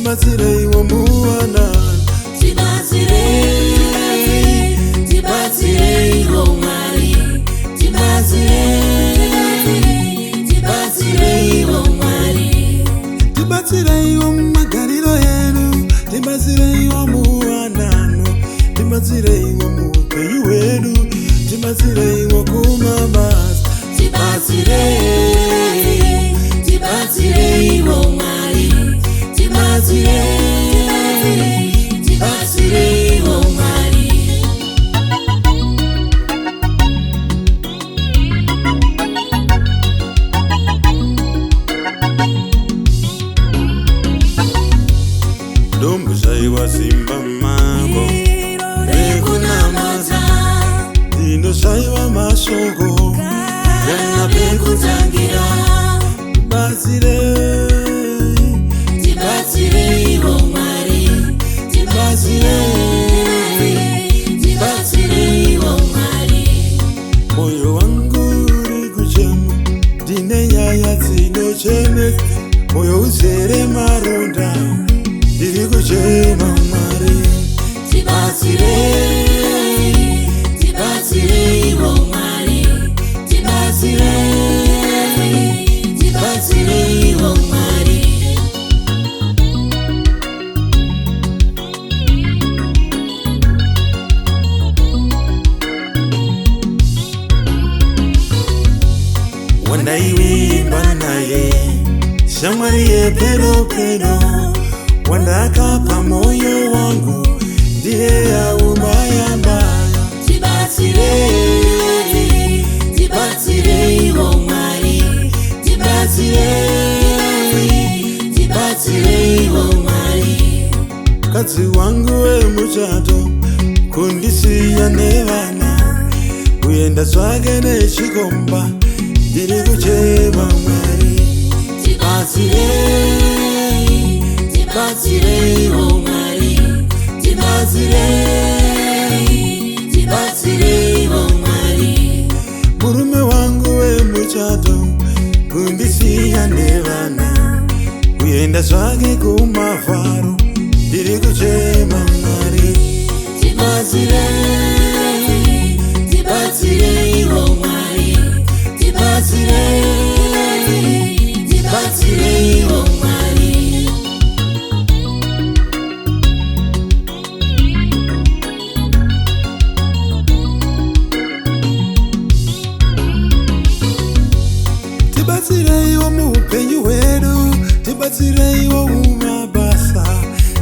tibatsirei womuwana, tibatsirei, tibatsirei Mwari, tibatsirei Mwari, tibatsirei womumagariro edu, tibatsirei womuwanano, tibatsirei womuupenyu hwedu, tibatsirei wokumabasa, tibatsirei, tibatsirei Mwari, tibatsirei Mwari. Ndombozaiwa simba mako rekunamata, ndinozaiwa masoko kana pekutangira, tibatsirei Mwari, tibatsirei Mwari. moyo wangu uri kuchema, ndine nyaya dzinochenesa, moyo uzere maronda, ndiri kuchema Mwari, Tibatsirei, tibatsirei Mwari, tibatsirei Mwari. wandaiwimba naye shamwari yepedo, wandakapa moyo wangu, ndiye aumbayambaya. Tibatsirei, tibatsirei Mwari, tibatsirei Mwari. Kadzi wangu wemuchato kundisiya nevana, kuenda zvake nechikomba, ndiri kuchema Mwari, Tibatsirei, tibatsirei Mwari, tibatsirei Mwari. murume wangu wemuchato kundisiya nevana, kuenda zvake kumavharo, ndiri kuchema Mwari, Tibatsirei, tibatsirei Mwari, tibatsirei Mwari. tibatsirei womuupenyu hwedu, tibatsirei womumabasa,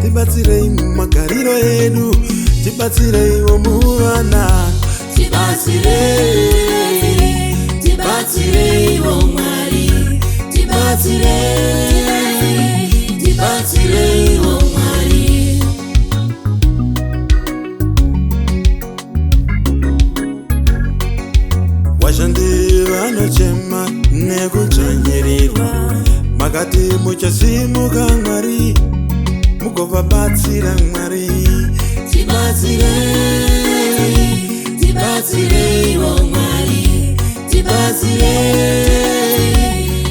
tibatsirei mumagariro edu, tibatsirei womuvanano, Tibatsirei, tibatsirei Mwari, tibatsirei Mwari. vashandi vanochema nekudzvanyirirwa, makati muchasimuka Mwari, mugovabatsira Mwari, Tibatsirei, tibatsirei Mwari,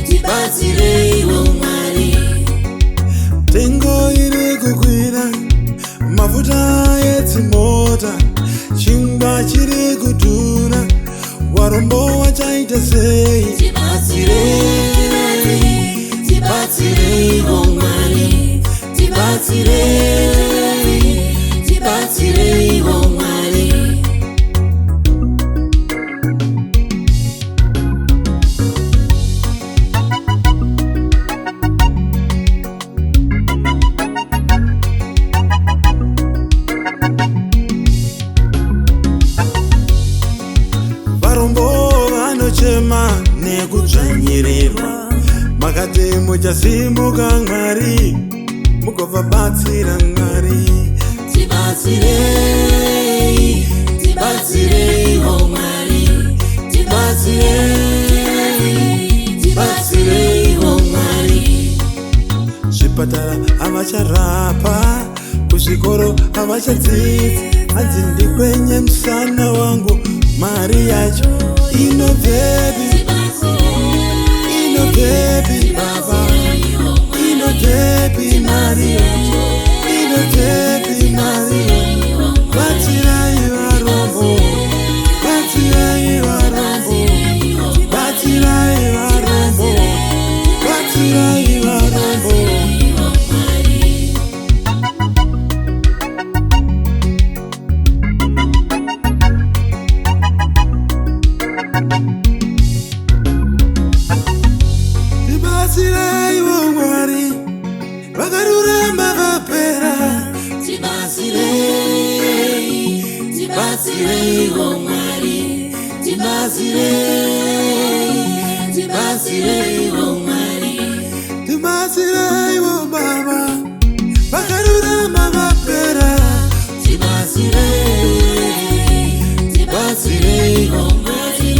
tibatsirei Mwari. tengo iri kukwira, mafuta edzimota, chingwa chiri kudhura, warombo wachaita sei? Tibatsirei, tibatsirei Mwari, tibatsirei Mwari. Varombo vanochema nekudzvanyirirwa, makati muchasimuka Mwari, mugovabatsira Mwari, Tibatsirei, tibatsirei Mwari, tibatsirei Mwari. zvipatara havacharapa, kuzvikoro havachadzidzi, hanzi ndikwenye musana wangu, mari yacho inobvepi? Inobvepi baba? Inobvepi mari yacho? tibatsirei, tibatsirei o Mwari, tibatsirei, tibatsirei o Mwari, tibatsirei o Baba, vakarurama vapera, tibatsirei, tibatsirei o Mwari,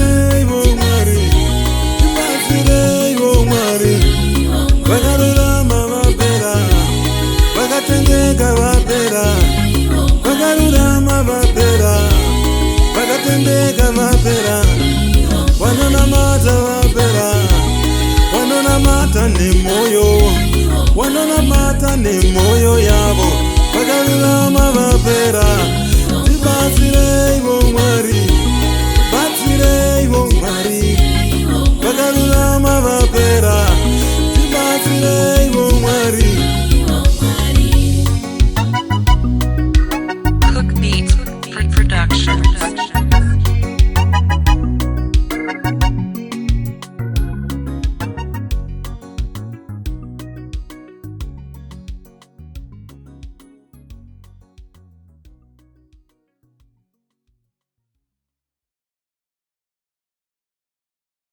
tibatsirei o Mwari, vakarurama vapera, vakatendeka vapera, vakarurama vapera, vakatendeka vapera, vanonamata vapera, vanonamata nemoyo, vanonamata nemoyo ya